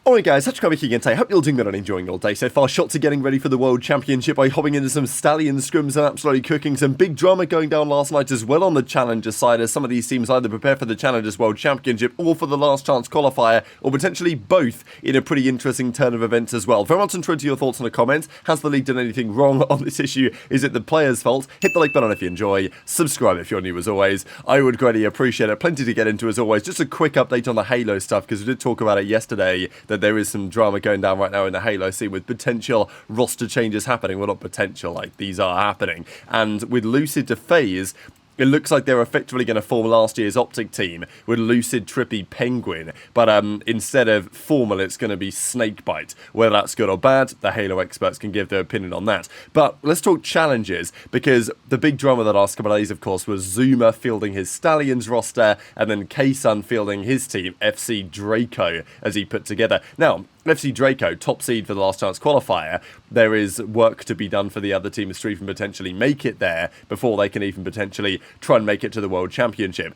Alright guys, Scrappy again today. Hope you're doing good and enjoying your day so far. Shotzzy getting ready for the World Championship by hopping into some Stallions Scrims and absolutely cooking. Some big drama going down last night as well on the Challenger side, as some of these teams either prepare for the Challengers World Championship or for the last chance qualifier, or potentially both in a pretty interesting turn of events as well. Very much interested to your thoughts in the comments. Has the league done anything wrong on this issue? Is it the players' fault? Hit the like button if you enjoy. Subscribe if you're new as always. I would greatly appreciate it. Plenty to get into as always. Just a quick update on the HaLo stuff, because we did talk about it yesterday, that there is some drama going down right now in the HaLo scene with potential roster changes happening. Well, not potential, like these are happening. And with Lucid to FaZe, it looks like they're effectively going to form last year's OpTic team with Lucid, Trippy, Penguin. But instead of formal, it's going to be Snakebite. Whether that's good or bad, the HaLo experts can give their opinion on that. But let's talk challenges, because the big drama the last couple of days, of course, was Zuma fielding his Stallions roster, and then K-Sun fielding his team, FC Draco, as he put together. Now, FC Draco, top seed for the last chance qualifier. There is work to be done for the other teams to even potentially make it there before they can even potentially try and make it to the World Championship.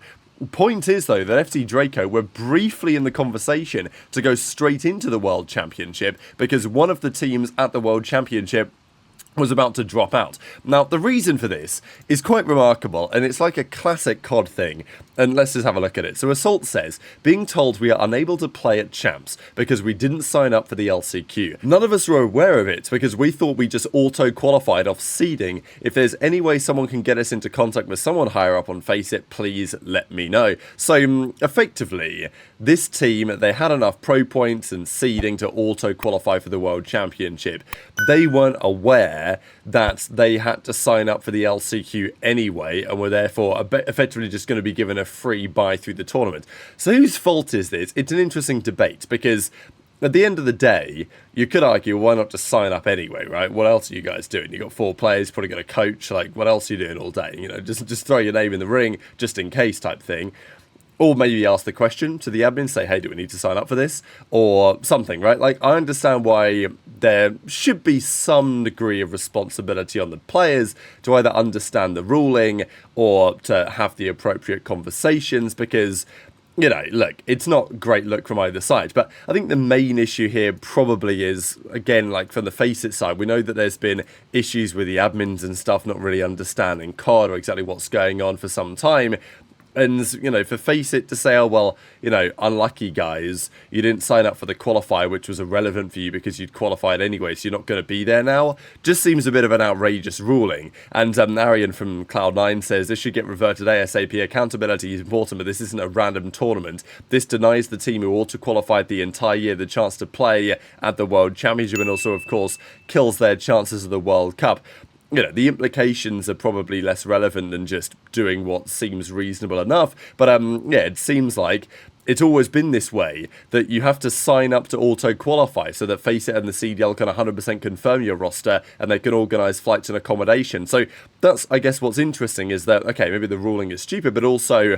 Point is, though, that FC Draco were briefly in the conversation to go straight into the World Championship because one of the teams at the World Championship was about to drop out. Now, the reason for this is quite remarkable, and it's like a classic COD thing, and let's just have a look at it. So Assault says, being told we are unable to play at Champs because we didn't sign up for the LCQ. None of us were aware of it because we thought we just auto-qualified off seeding. If there's any way someone can get us into contact with someone higher up on FaceIt, please let me know. So, effectively, this team, they had enough pro points and seeding to auto-qualify for the World Championship. They weren't aware that they had to sign up for the LCQ anyway, and were therefore effectively just going to be given a free buy through the tournament. So whose fault is this? It's an interesting debate, because at the end of the day, you could argue, why not just sign up anyway, right? What else are you guys doing? You got 4 players, probably got a coach, like, what else are you doing all day? You know, just throw your name in the ring, just in case type thing. Or maybe ask the question to the admin, say, hey, do we need to sign up for this? Or something, right? Like, I understand why there should be some degree of responsibility on the players to either understand the ruling or to have the appropriate conversations, because, you know, look, it's not a great look from either side. But I think the main issue here probably is, again, like from the FaceIt side, we know that there's been issues with the admins and stuff not really understanding COD or exactly what's going on for some time. And, you know, for FaceIt to say, oh, well, you know, unlucky guys, you didn't sign up for the qualifier, which was irrelevant for you because you'd qualified anyway, so you're not going to be there now, just seems a bit of an outrageous ruling. And Arian from Cloud9 says, this should get reverted ASAP. Accountability is important, but this isn't a random tournament. This denies the team who auto-qualified the entire year the chance to play at the World Championship, and also, of course, kills their chances of the World Cup. You know, the implications are probably less relevant than just doing what seems reasonable enough. But, yeah, it seems like it's always been this way, that you have to sign up to auto-qualify so that FaceIt and the CDL can 100% confirm your roster and they can organise flights and accommodation. So that's, I guess, what's interesting is that, okay, maybe the ruling is stupid, but also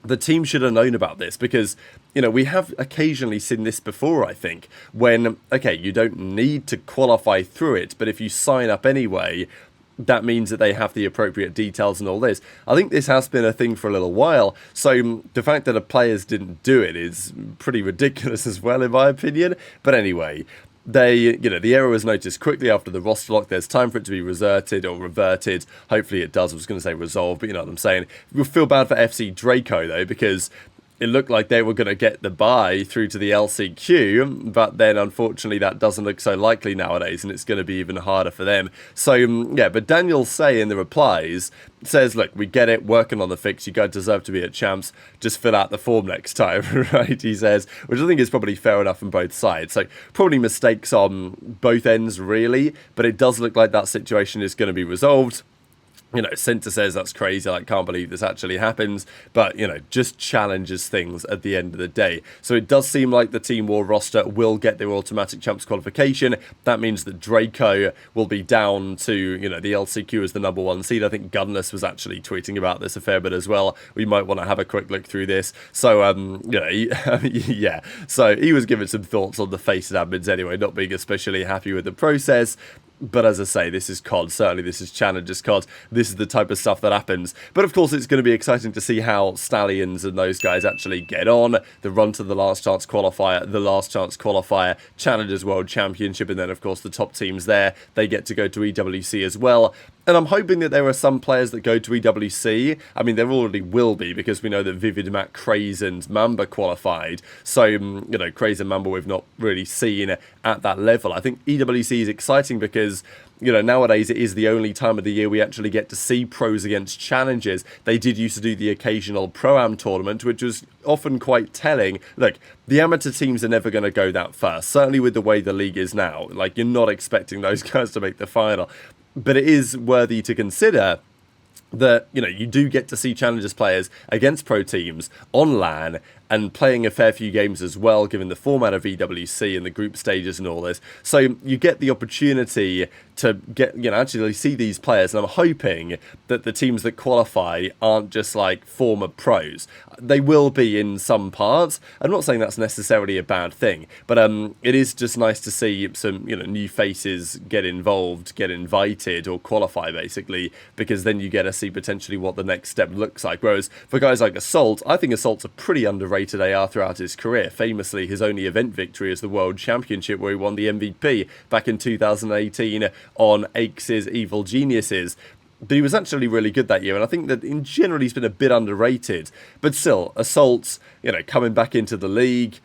the team should have known about this, because, you know, we have occasionally seen this before, I think, when, okay, you don't need to qualify through it, but if you sign up anyway, that means that they have the appropriate details and all this. I think this has been a thing for a little while, so the fact that the players didn't do it is pretty ridiculous as well, in my opinion. But anyway, you know, the error was noticed quickly after the roster lock. There's time for it to be reverted or reverted. Hopefully it does. I was going to say resolved, but you know what I'm saying. We'll feel bad for FC Draco, though, because it looked like they were going to get the bye through to the LCQ, but then unfortunately that doesn't look so likely nowadays, and it's going to be even harder for them. So, yeah, but Daniel Say in the replies says, look, we get it, working on the fix, you guys deserve to be at Champs, just fill out the form next time, right, he says, which I think is probably fair enough on both sides. So, probably mistakes on both ends, really, but it does look like that situation is going to be resolved. You know, Center says that's crazy, I can't believe this actually happens, but, you know, just challenges things at the end of the day. So it does seem like the Team War roster will get their automatic Champs qualification. That means that Draco will be down to, you know, the LCQ as the #1 seed. I think Gunless was actually tweeting about this a fair bit as well. We might want to have a quick look through this. So, you know, yeah, so he was giving some thoughts on the FaceIt admins anyway, not being especially happy with the process. But as I say, this is COD. Certainly this is Challengers COD. This is the type of stuff that happens. But of course, it's going to be exciting to see how Stallions and those guys actually get on. The run to the last chance qualifier, Challengers World Championship, and then of course the top teams there, they get to go to EWC as well. And I'm hoping that there are some players that go to EWC. I mean, there already will be, because we know that Vivid, Mack, Craze and Mamba qualified. So, you know, Craze and Mamba we've not really seen at that level. I think EWC is exciting because, you know, nowadays it is the only time of the year we actually get to see pros against challengers. They did used to do the occasional Pro-Am tournament, which was often quite telling. Look, the amateur teams are never going to go that far, certainly with the way the league is now. Like, you're not expecting those guys to make the final. But it is worthy to consider that, you know, you do get to see challengers players against pro teams on LAN and playing a fair few games as well, given the format of EWC and the group stages and all this. So you get the opportunity to get, you know, actually see these players, and I'm hoping that the teams that qualify aren't just like former pros. They will be in some parts. I'm not saying that's necessarily a bad thing, but it is just nice to see some, you know, new faces get involved, get invited or qualify basically, because then you get to see potentially what the next step looks like. Whereas for guys like Assault, I think Assault's a pretty underrated AR throughout his career. Famously, his only event victory is the World Championship, where he won the MVP back in 2018 on AXE's Evil Geniuses. But he was actually really good that year, and I think that in general he's been a bit underrated. But still, Assault's, you know, coming back into the league,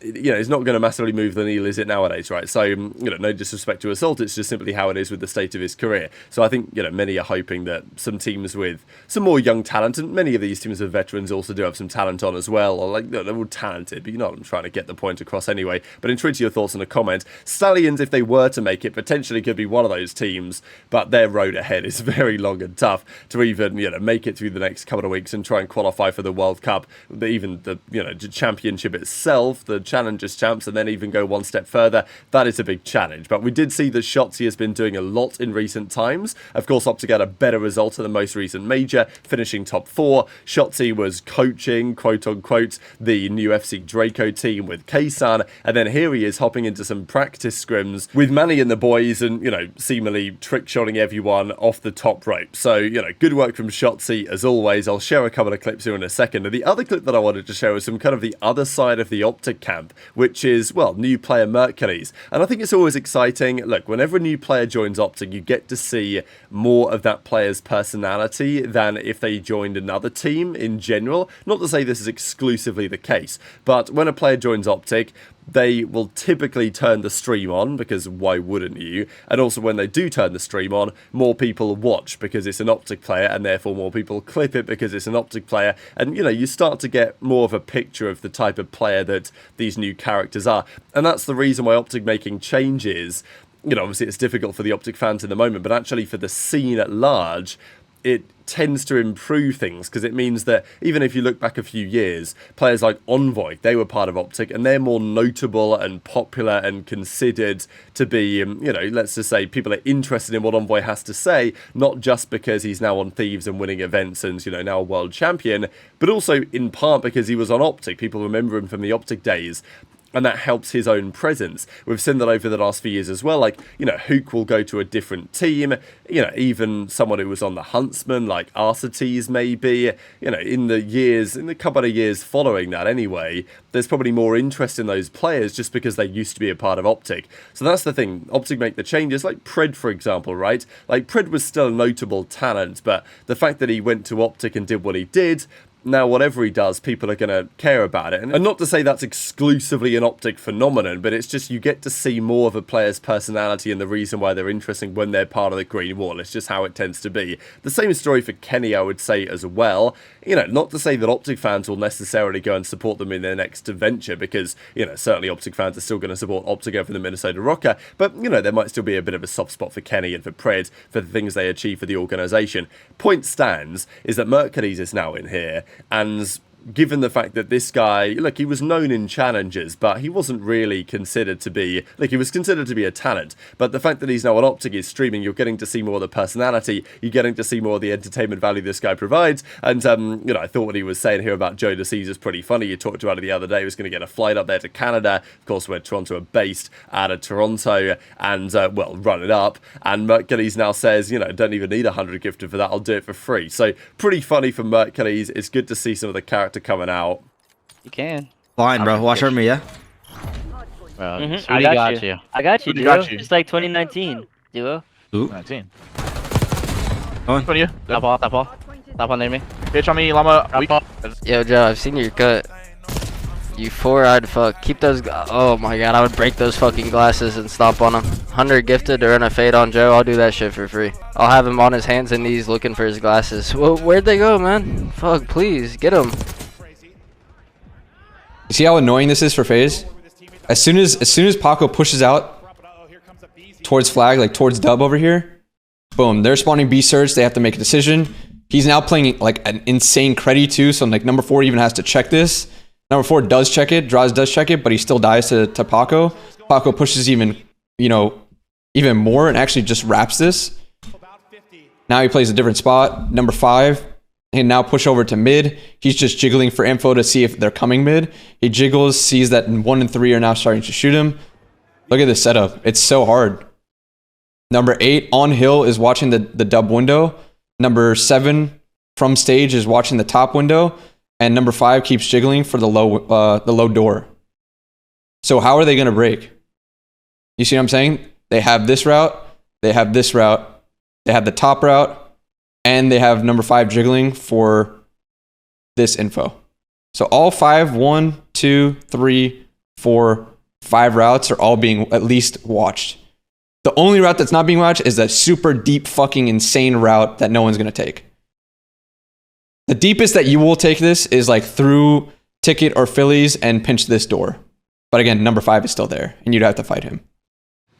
you know, it's not going to massively move the needle, is it, nowadays, right? So, you know, no disrespect to Assault, it's just simply how it is with the state of his career. So I think, you know, many are hoping that some teams with some more young talent, and many of these teams of veterans also do have some talent on as well, or like, they're all talented, but you know what I'm trying to get the point across anyway. But intrigued to your thoughts in the comments. Stallions, if they were to make it, potentially could be one of those teams, but their road ahead is very long and tough to even, you know, make it through the next couple of weeks and try and qualify for the World Cup, even the, you know, championship itself, the Challengers Champs, and then even go one step further. That is a big challenge. But we did see that Shotzzy has been doing a lot in recent times. Of course, OpTic had a better result in the most recent major, finishing top 4. Shotzzy was coaching, quote unquote, the new FC Draco team with K-San, and then here he is hopping into some practice scrims with Manny and the boys, and, you know, seemingly trick-shotting everyone off the top rope. So, you know, good work from Shotzzy as always. I'll share a couple of clips here in a second. And the other clip that I wanted to show was some kind of the other side of the OpTic camp, which is, well, new player Merc. And I think it's always exciting. Look, whenever a new player joins OpTic, you get to see more of that player's personality than if they joined another team in general. Not to say this is exclusively the case, but when a player joins OpTic, they will typically turn the stream on, because why wouldn't you? And also when they do turn the stream on, more people watch because it's an OpTic player, and therefore more people clip it because it's an OpTic player. And, you know, you start to get more of a picture of the type of player that these new characters are. And that's the reason why OpTic making changes, you know, obviously it's difficult for the OpTic fans in the moment, but actually for the scene at large, it tends to improve things, because it means that even if you look back a few years, players like Envoy, they were part of OpTic, and they're more notable and popular and considered to be, you know, let's just say people are interested in what Envoy has to say, not just because he's now on Thieves and winning events and, you know, now a world champion, but also in part because he was on OpTic. People remember him from the OpTic days, and that helps his own presence. We've seen that over the last few years as well. Like, you know, Huke will go to a different team. You know, even someone who was on the Huntsman, like aBeZy maybe. You know, in the couple of years following that anyway, there's probably more interest in those players just because they used to be a part of OpTic. So that's the thing. OpTic make the changes, like Pred, for example, right? Like, Pred was still a notable talent, but the fact that he went to OpTic and did what he did, now whatever he does, people are going to care about it. And not to say that's exclusively an OpTic phenomenon, but it's just you get to see more of a player's personality and the reason why they're interesting when they're part of the green wall. It's just how it tends to be. The same story for Kenny, I would say, as well. You know, not to say that OpTic fans will necessarily go and support them in their next venture, because, you know, certainly OpTic fans are still going to support OpTic over the Minnesota Rocker, but, you know, there might still be a bit of a soft spot for Kenny and for Pred for the things they achieve for the organisation. Point stands is that Merc is now in here, and given the fact that this guy, look, he was known in challenges, but he wasn't really considered to be, like, he was considered to be a talent. But the fact that he's now on OpTic, is streaming, you're getting to see more of the personality, you're getting to see more of the entertainment value this guy provides. And, you know, I thought what he was saying here about JoeDeceives is pretty funny. You talked about it the other day, he was going to get a flight up there to Canada, of course, where Toronto are based, out of Toronto, and, well, run it up. And Merc now says, you know, don't even need 100 gifted for that, I'll do it for free. So, pretty funny for Merc. It's good to see some of the character coming out. You can. Fine, bro. Watch over me, yeah? Bro, I got you. I got you, duo. It's like 2019, duo. Ooh. 19. On. What are you? Top off, top off. Top on near me. Bitch on me, llama. Weak. Yo, Joe, I've seen your cut. You four-eyed fuck. Keep those. Oh my god, I would break those fucking glasses and stomp on them. 100 gifted to run a fade on Joe. I'll do that shit for free. I'll have him on his hands and knees looking for his glasses. Well, where'd they go, man? Fuck, please get him. You see how annoying this is for FaZe? As soon as Paco pushes out towards flag, like towards dub over here, boom, they're spawning B search. They have to make a decision. He's now playing like an insane creddy too, so like number 4 even has to check this. Number 4 does check it, Drazah does check it, but he still dies to Paco. Paco pushes even, you know, even more and actually just wraps this. Now he plays a different spot. Number 5, and now push over to mid. He's just jiggling for info to see if they're coming mid. He jiggles, sees that 1 and 3 are now starting to shoot him. Look at this setup. It's so hard. Number 8 on hill is watching the dub window. Number 7 from stage is watching the top window. And number 5 keeps jiggling for the low door. So how are they going to break? You see what I'm saying? They have this route. They have this route. They have the top route. And they have number 5 jiggling for this info. So all 5, 1, 2, 3, 4, 5 routes are all being at least watched. The only route that's not being watched is that super deep fucking insane route that no one's going to take. The deepest that you will take this is like through ticket or Phillies and pinch this door. But again, number 5 is still there and you'd have to fight him.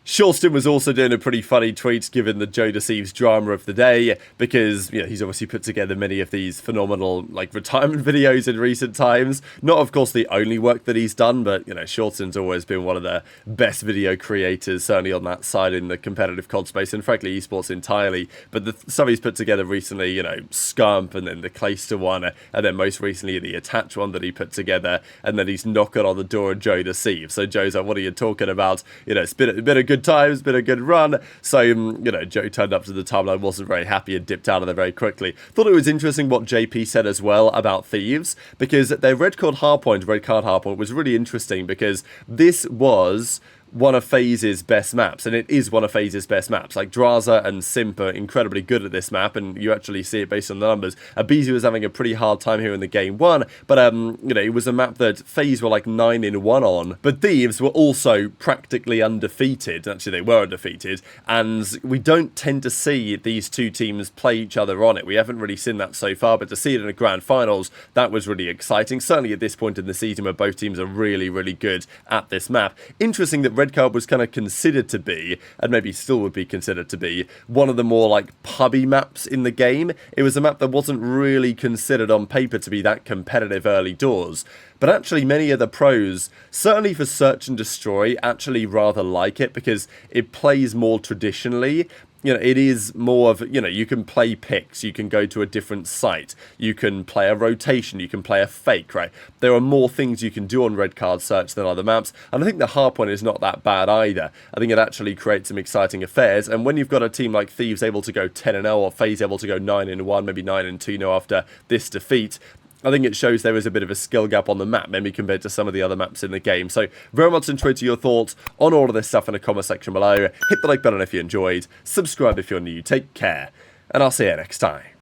Shotzzy was also doing a pretty funny tweet given the JoeDeceives drama of the day, because, you know, he's obviously put together many of these phenomenal, like, retirement videos in recent times. Not, of course, the only work that he's done, but, you know, Shotzzy's always been one of the best video creators, certainly on that side in the competitive COD space, and frankly, esports entirely. But the stuff he's put together recently, you know, Scump, and then the Clayster one, and then most recently the Attach one that he put together, and then he's knocking on the door of JoeDeceives. So Joe's like, what are you talking about? You know, it's been a good times, been a good run. So, you know, Joe turned up to the timeline, wasn't very happy and dipped out of there very quickly. Thought it was interesting what JP said as well about Thieves, because their red card hardpoint was really interesting, because this was one of FaZe's best maps, and it is one of FaZe's best maps. Like, Drazah and Simp are incredibly good at this map, and you actually see it based on the numbers. aBeZy was having a pretty hard time here in the game 1, but, you know, it was a map that FaZe were like 9-1 on, but Thieves were also practically undefeated. Actually, they were undefeated, and we don't tend to see these two teams play each other on it. We haven't really seen that so far, but to see it in the grand finals, that was really exciting, certainly at this point in the season where both teams are really, really good at this map. Interesting that Red Card was kind of considered to be, and maybe still would be considered to be, one of the more like pubby maps in the game. It was a map that wasn't really considered on paper to be that competitive early doors. But actually many of the pros, certainly for Search and Destroy, actually rather like it, because it plays more traditionally. You know, it is more of, you know, you can play picks, you can go to a different site, you can play a rotation, you can play a fake, right? There are more things you can do on Red Card Search than other maps, and I think the hardpoint is not that bad either. I think it actually creates some exciting affairs, and when you've got a team like Thieves able to go 10-0, or FaZe able to go 9-1, maybe 9-2 now after this defeat, I think it shows there is a bit of a skill gap on the map, maybe compared to some of the other maps in the game. So very much enjoyed your thoughts on all of this stuff in the comment section below. Hit the like button if you enjoyed, subscribe if you're new, take care, and I'll see you next time.